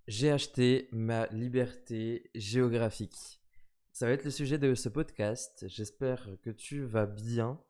J'ai acheté ma liberté géographique. Ça va être le sujet de ce podcast. J'espère que tu vas bien.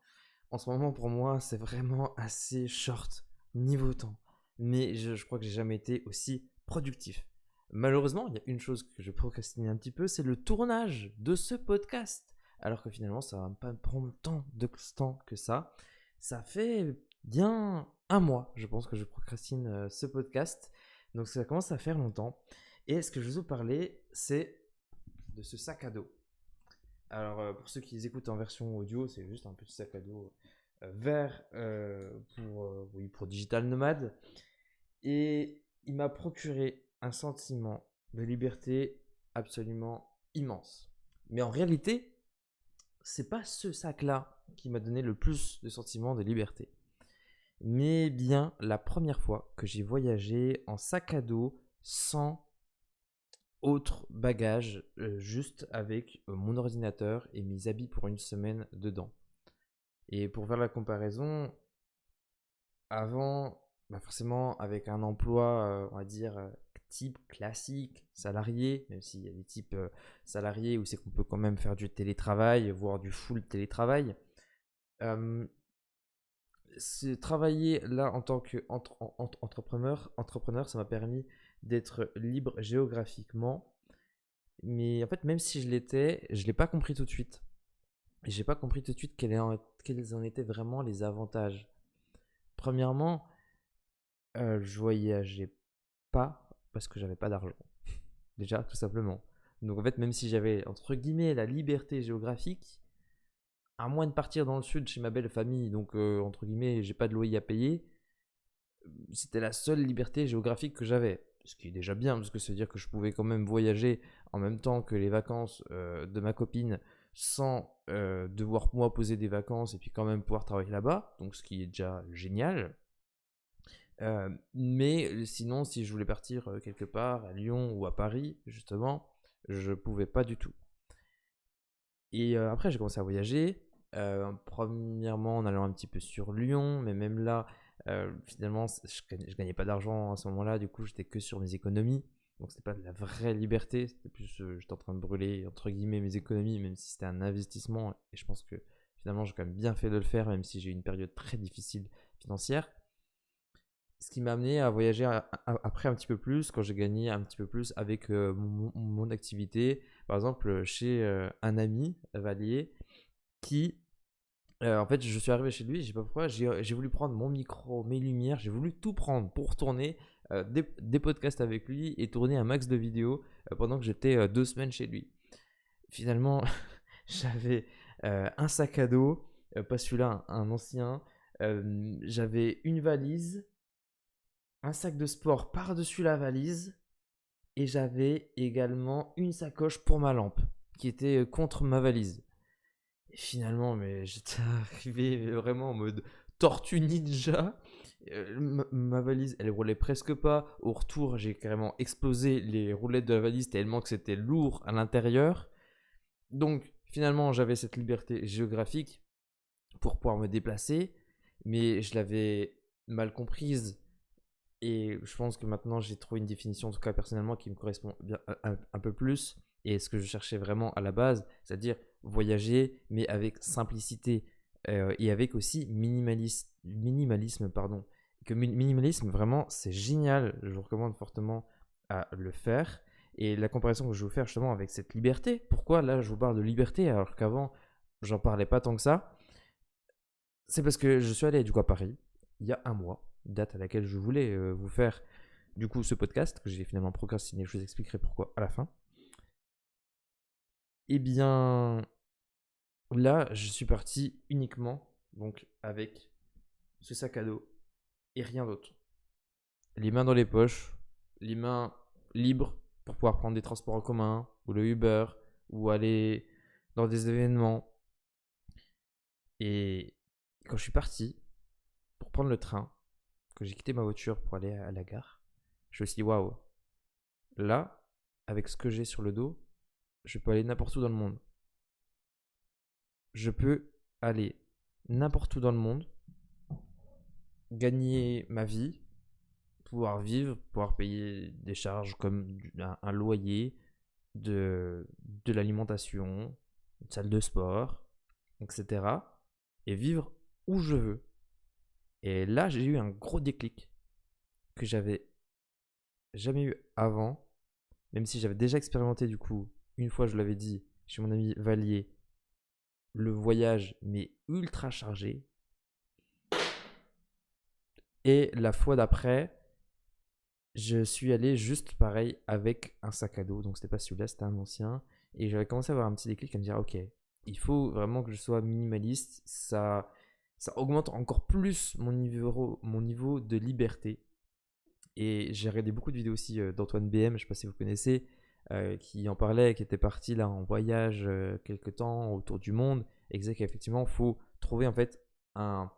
En ce moment, pour moi, c'est vraiment assez short niveau temps. Mais je crois que j'ai jamais été aussi productif. Malheureusement, il y a une chose que je procrastine un petit peu, c'est le tournage de ce podcast. Alors que finalement, ça va pas prendre tant de temps que ça. Ça fait bien un mois, je pense, que je procrastine ce podcast. Donc ça commence à faire longtemps. Et ce que je veux vous parler, c'est de ce sac à dos. Alors pour ceux qui les écoutent en version audio, c'est juste un petit sac à dos vert pour digital nomade. Et il m'a procuré un sentiment de liberté absolument immense. Mais en réalité, c'est pas ce sac-là qui m'a donné le plus de sentiments de liberté, mais bien la première fois que j'ai voyagé en sac à dos sans autre bagage, juste avec mon ordinateur et mes habits pour une semaine dedans. Et pour faire la comparaison, avant, bah forcément, avec un emploi, on va dire, type classique, salarié, même s'il y a des types salariés où c'est qu'on peut quand même faire du télétravail, voire du full télétravail. euh, Travailler là en tant qu'entrepreneur, ça m'a permis d'être libre géographiquement. Mais en fait, même si je l'étais, je ne l'ai pas compris tout de suite. Et j'ai pas compris tout de suite quels en étaient vraiment les avantages. Premièrement, je voyageais pas parce que j'avais pas d'argent. Déjà, tout simplement. Donc en fait, même si j'avais, entre guillemets, la liberté géographique, à moins de partir dans le sud chez ma belle famille, donc entre guillemets, j'ai pas de loyer à payer, c'était la seule liberté géographique que j'avais. Ce qui est déjà bien, parce que ça veut dire que je pouvais quand même voyager en même temps que les vacances de ma copine sans devoir moi poser des vacances et puis quand même pouvoir travailler là-bas. Donc ce qui est déjà génial. Mais sinon, si je voulais partir quelque part, à Lyon ou à Paris, justement, je pouvais pas du tout. Et après, j'ai commencé à voyager. Premièrement, en allant un petit peu sur Lyon, mais même là, finalement, je gagnais pas d'argent à ce moment-là. Du coup, j'étais que sur mes économies. Donc, c'était pas de la vraie liberté. C'était plus, j'étais en train de brûler, entre guillemets, mes économies, même si c'était un investissement. Et je pense que finalement, j'ai quand même bien fait de le faire, même si j'ai eu une période très difficile financière. Ce qui m'a amené à voyager après un petit peu plus, quand j'ai gagné un petit peu plus avec mon activité. Par exemple, chez un ami, Valier, qui, en fait, je suis arrivé chez lui, je sais pas pourquoi, j'ai voulu prendre mon micro, mes lumières, j'ai voulu tout prendre pour tourner des podcasts avec lui et tourner un max de vidéos pendant que j'étais 2 semaines chez lui. Finalement, j'avais un sac à dos, pas celui-là, un ancien. J'avais une valise, un sac de sport par-dessus la valise, et j'avais également une sacoche pour ma lampe qui était contre ma valise. Et finalement, mais j'étais arrivé vraiment en mode tortue ninja. Ma valise, elle roulait presque pas. Au retour, j'ai carrément explosé les roulettes de la valise tellement que c'était lourd à l'intérieur. Donc, finalement, j'avais cette liberté géographique pour pouvoir me déplacer, mais je l'avais mal comprise. Et je pense que maintenant, j'ai trouvé une définition, en tout cas personnellement, qui me correspond bien, un peu plus. Et ce que je cherchais vraiment à la base, c'est-à-dire voyager, mais avec simplicité et avec aussi minimalisme. Pardon. Que minimalisme, vraiment, c'est génial. Je vous recommande fortement à le faire. Et la comparaison que je vais vous faire justement avec cette liberté, pourquoi là je vous parle de liberté alors qu'avant j'en parlais pas tant que ça, c'est parce que je suis allé du coup à Paris il y a un mois, date à laquelle je voulais vous faire du coup ce podcast, que j'ai finalement procrastiné, je vous expliquerai pourquoi à la fin. Et bien là, je suis parti uniquement donc avec ce sac à dos et rien d'autre. Les mains dans les poches, les mains libres pour pouvoir prendre des transports en commun ou le Uber ou aller dans des événements. Et quand je suis parti pour prendre le train, que j'ai quitté ma voiture pour aller à la gare, je me suis dit waouh, là, avec ce que j'ai sur le dos, je peux aller n'importe où dans le monde. Je peux aller n'importe où dans le monde, gagner ma vie, pouvoir vivre, pouvoir payer des charges comme un loyer, de l'alimentation, une salle de sport, etc. Et vivre où je veux. Et là, j'ai eu un gros déclic que j'avais jamais eu avant, même si j'avais déjà expérimenté du coup, une fois je l'avais dit, chez mon ami Valier, le voyage mais ultra chargé. Et la fois d'après, je suis allé juste pareil avec un sac à dos, donc c'était pas celui-là, c'était un ancien. Et j'avais commencé à avoir un petit déclic à me dire, ok, il faut vraiment que je sois minimaliste, ça augmente encore plus mon niveau de liberté. Et j'ai regardé beaucoup de vidéos aussi d'Antoine BM, je sais pas si vous connaissez, qui en parlait, qui était parti là en voyage quelque temps autour du monde, et qui disait qu'effectivement, il faut trouver en fait un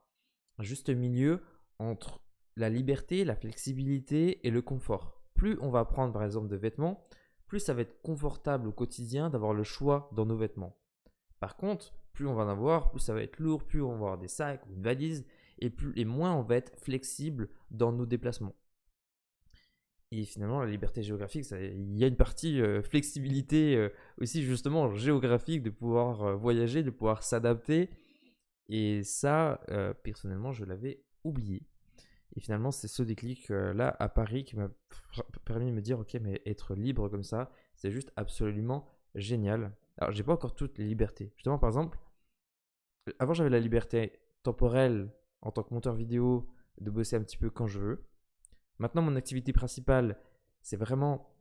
juste milieu entre la liberté, la flexibilité et le confort. Plus on va prendre par exemple de vêtements, plus ça va être confortable au quotidien d'avoir le choix dans nos vêtements. Par contre, plus on va en avoir, plus ça va être lourd, plus on va avoir des sacs ou une valise, et moins on va être flexible dans nos déplacements. Et finalement, la liberté géographique, il y a une partie flexibilité aussi justement géographique, de pouvoir voyager, de pouvoir s'adapter. Et ça, personnellement, je l'avais oublié. Et finalement, c'est ce déclic-là à Paris qui m'a permis de me dire, ok, mais être libre comme ça, c'est juste absolument génial. Alors, j'ai pas encore toutes les libertés. Justement, par exemple, avant, j'avais la liberté temporelle en tant que monteur vidéo de bosser un petit peu quand je veux. Maintenant, mon activité principale, c'est vraiment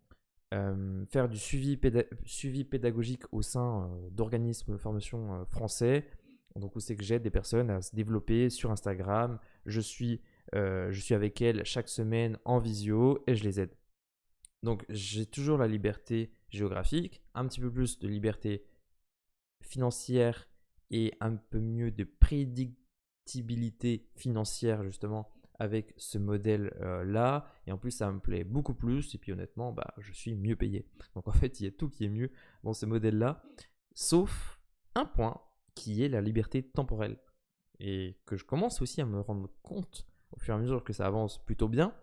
faire du suivi pédagogique au sein d'organismes de formation français. Donc, où c'est que j'aide des personnes à se développer sur Instagram. Je suis avec elles chaque semaine en visio et je les aide. Donc, j'ai toujours la liberté géographique, un petit peu plus de liberté financière et un peu mieux de prédictibilité financière justement avec ce modèle là, et en plus ça me plaît beaucoup plus, et puis honnêtement je suis mieux payé. Donc en fait il y a tout qui est mieux dans ce modèle là, sauf un point qui est la liberté temporelle, et que je commence aussi à me rendre compte au fur et à mesure que ça avance plutôt bien,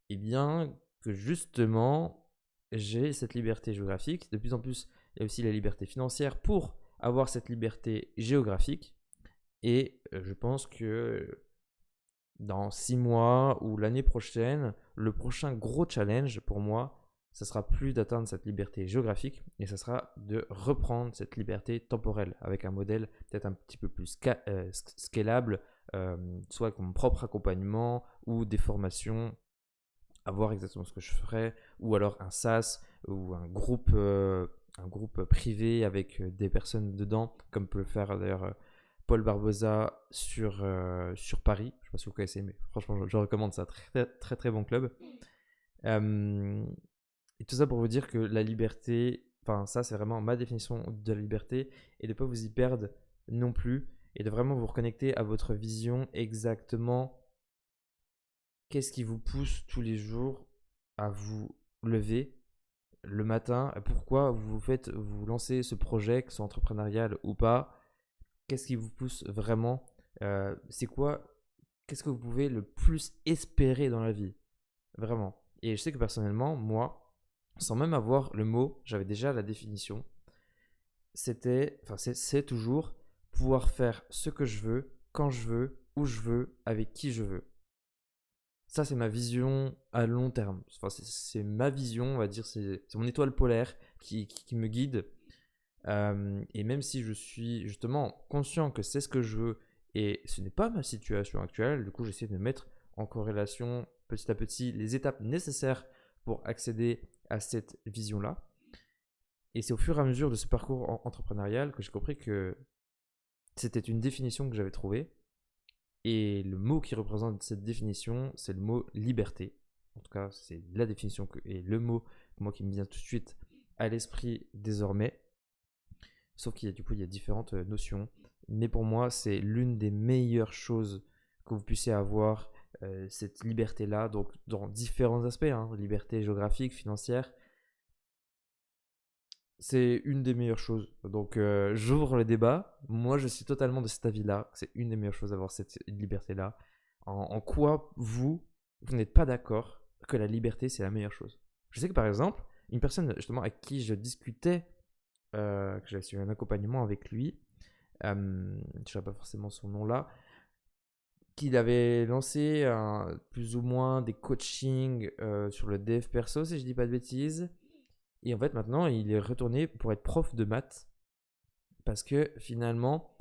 et bien que justement j'ai cette liberté géographique. De plus en plus il y a aussi la liberté financière pour avoir cette liberté géographique, et je pense que dans 6 mois ou l'année prochaine, le prochain gros challenge pour moi, ça sera plus d'atteindre cette liberté géographique, et ça sera de reprendre cette liberté temporelle avec un modèle peut-être un petit peu plus scalable, soit avec mon propre accompagnement ou des formations, à voir exactement ce que je ferais, ou alors un SaaS ou un groupe privé avec des personnes dedans, comme peut le faire d'ailleurs Paul Barbosa sur Paris. Je ne sais pas si vous connaissez, mais franchement, je recommande ça. Très, très, très bon club. Et tout ça pour vous dire que la liberté, enfin, ça, c'est vraiment ma définition de la liberté, et de ne pas vous y perdre non plus, et de vraiment vous reconnecter à votre vision exactement. Qu'est-ce qui vous pousse tous les jours à vous lever le matin? Pourquoi vous lancez ce projet, que ce soit entrepreneurial ou pas? Qu'est-ce qui vous pousse vraiment? C'est quoi? Qu'est-ce que vous pouvez le plus espérer dans la vie? Vraiment. Et je sais que personnellement, moi, sans même avoir le mot, j'avais déjà la définition. C'est toujours pouvoir faire ce que je veux, quand je veux, où je veux, avec qui je veux. Ça, c'est ma vision à long terme. Enfin, c'est ma vision, on va dire, c'est mon étoile polaire qui me guide. Et même si je suis justement conscient que c'est ce que je veux et ce n'est pas ma situation actuelle, du coup, j'essaie de mettre en corrélation petit à petit les étapes nécessaires pour accéder à cette vision-là. Et c'est au fur et à mesure de ce parcours entrepreneurial que j'ai compris que c'était une définition que j'avais trouvée. Et le mot qui représente cette définition, c'est le mot liberté. En tout cas, c'est la définition et le mot moi qui me vient tout de suite à l'esprit désormais. Sauf qu'il y a il y a différentes notions. Mais pour moi, c'est l'une des meilleures choses que vous puissiez avoir, cette liberté-là, donc dans différents aspects, hein, liberté géographique, financière. C'est une des meilleures choses. Donc j'ouvre le débat. Moi, je suis totalement de cet avis-là. C'est une des meilleures choses d'avoir cette liberté-là. En quoi vous, vous n'êtes pas d'accord que la liberté, c'est la meilleure chose. Je sais que par exemple, une personne justement avec qui je discutais, que j'avais suivi un accompagnement avec lui, je ne sais pas forcément son nom là, qu'il avait lancé plus ou moins des coachings sur le dev perso, si je dis pas de bêtises. Et en fait, maintenant, il est retourné pour être prof de maths parce que finalement,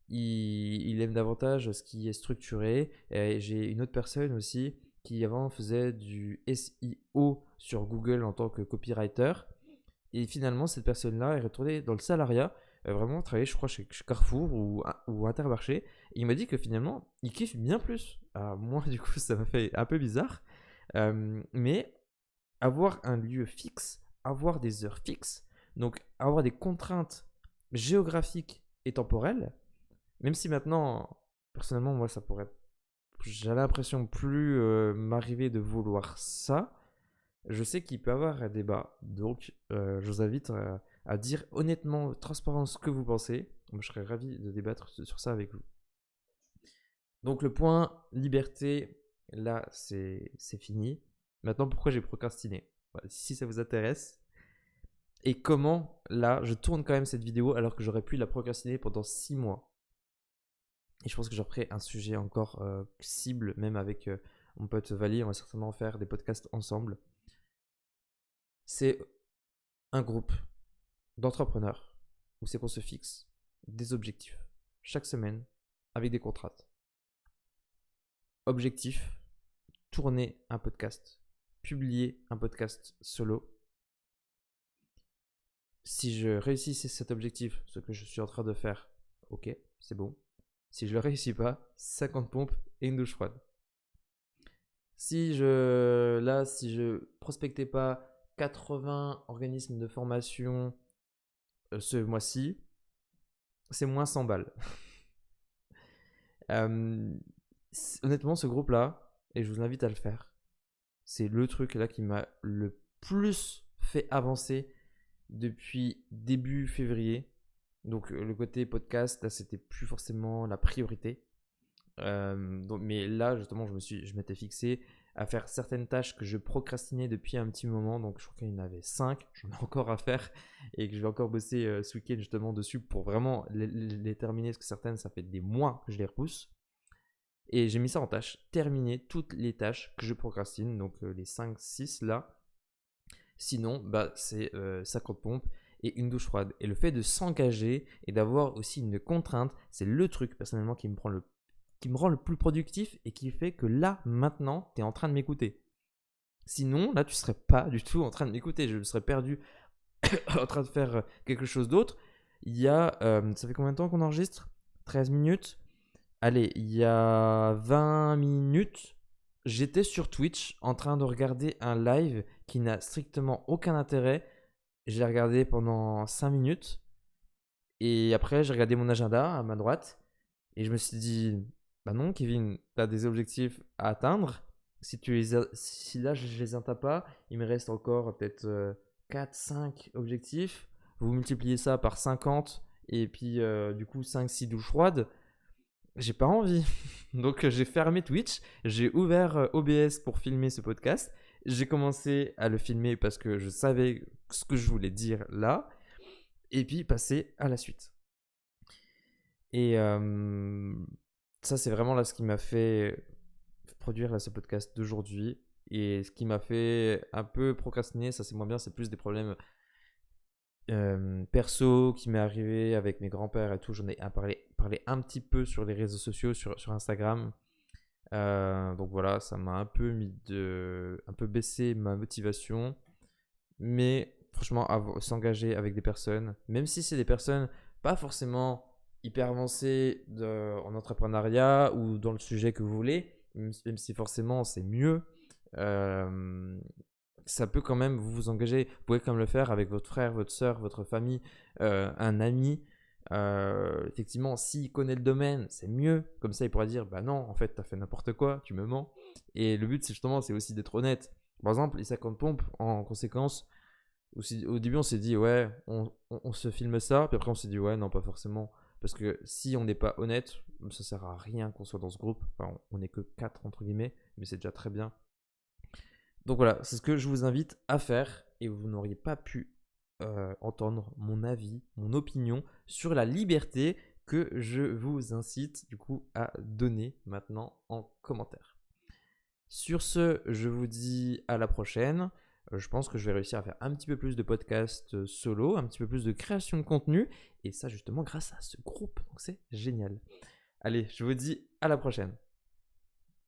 il aime davantage ce qui est structuré. Et j'ai une autre personne aussi qui avant faisait du SEO sur Google en tant que copywriter. Et finalement, cette personne-là est retournée dans le salariat, vraiment travailler, je crois, chez Carrefour ou Intermarché. Et il m'a dit que finalement, il kiffe bien plus. Alors, moi, du coup, ça m'a fait un peu bizarre. Mais avoir un lieu fixe, avoir des heures fixes, donc avoir des contraintes géographiques et temporelles, même si maintenant, personnellement, moi, ça pourrait. J'ai l'impression plus m'arriver de vouloir ça. Je sais qu'il peut y avoir un débat. Donc, je vous invite à dire honnêtement, transparent ce que vous pensez. Moi, je serais ravi de débattre sur ça avec vous. Donc, le point liberté, là, c'est fini. Maintenant, pourquoi j'ai procrastiné? Voilà, si ça vous intéresse. Et comment, là, je tourne quand même cette vidéo alors que j'aurais pu la procrastiner pendant 6 mois. Et je pense que j'en ferai un sujet encore cible, même avec mon pote Vali. On va certainement faire des podcasts ensemble. C'est un groupe d'entrepreneurs où c'est qu'on se fixe des objectifs chaque semaine avec des contraintes. Objectif, tourner un podcast, publier un podcast solo. Si je réussis cet objectif, ce que je suis en train de faire, ok, c'est bon. Si je ne le réussis pas, 50 pompes et une douche froide. Si je prospectais pas 80 organismes de formation ce mois-ci, c'est moins 100 balles. Honnêtement, ce groupe-là, et je vous invite à le faire, c'est le truc là qui m'a le plus fait avancer depuis début février. Donc le côté podcast, là, c'était plus forcément la priorité. Mais là, justement, je m'étais fixé à faire certaines tâches que je procrastinais depuis un petit moment. Donc, je crois qu'il y en avait 5. J'en ai encore à faire et que je vais encore bosser ce week-end justement dessus pour vraiment les terminer. Parce que certaines, ça fait des mois que je les repousse. Et j'ai mis ça en tâche. Terminer toutes les tâches que je procrastine. Donc, les 5-6 là. Sinon, bah, c'est 50 pompes et une douche froide. Et le fait de s'engager et d'avoir aussi une contrainte, c'est le truc personnellement qui me rend le plus productif et qui fait que là, maintenant, tu es en train de m'écouter. Sinon, là, tu serais pas du tout en train de m'écouter. Je serais perdu en train de faire quelque chose d'autre. Ça fait combien de temps qu'on enregistre? 13 minutes. Allez, il y a 20 minutes, j'étais sur Twitch en train de regarder un live qui n'a strictement aucun intérêt. Je l'ai regardé pendant 5 minutes. Et après, j'ai regardé mon agenda à ma droite. Et je me suis dit, bah non, Kevin, tu as des objectifs à atteindre. Si là, je les atteins pas, il me reste encore peut-être 4-5 objectifs. Vous multipliez ça par 50 et puis du coup 5-6 douches froides. J'ai pas envie. Donc j'ai fermé Twitch, j'ai ouvert OBS pour filmer ce podcast. J'ai commencé à le filmer parce que je savais ce que je voulais dire là. Et puis passer à la suite. Et ça, c'est vraiment là ce qui m'a fait produire là, ce podcast d'aujourd'hui. Et ce qui m'a fait un peu procrastiner, ça c'est moins bien, c'est plus des problèmes perso qui m'est arrivé avec mes grands-pères et tout. J'en ai parlé un petit peu sur les réseaux sociaux, sur Instagram. Donc voilà, ça m'a un peu un peu baissé ma motivation. Mais franchement, s'engager avec des personnes, même si c'est des personnes pas forcément hyper avancées en entrepreneuriat ou dans le sujet que vous voulez, même si forcément c'est mieux, ça peut quand même vous engager. Vous pouvez quand même le faire avec votre frère, votre soeur, votre famille, un ami. Effectivement, s'il connaît le domaine, c'est mieux. Comme ça, il pourra dire, bah non, en fait, t'as fait n'importe quoi, tu me mens. Et le but, c'est justement, c'est aussi d'être honnête. Par exemple, les 50 pompes, en conséquence, au début, on s'est dit, ouais, on se filme ça. Puis après, on s'est dit, ouais, non, pas forcément. Parce que si on n'est pas honnête, ça sert à rien qu'on soit dans ce groupe. Enfin, on n'est que 4 entre guillemets, mais c'est déjà très bien. Donc voilà, c'est ce que je vous invite à faire et vous n'auriez pas pu entendre mon avis, mon opinion sur la liberté que je vous incite du coup à donner maintenant en commentaire. Sur ce, je vous dis à la prochaine. Je pense que je vais réussir à faire un petit peu plus de podcasts solo, un petit peu plus de création de contenu, et ça justement grâce à ce groupe. Donc c'est génial. Allez, je vous dis à la prochaine.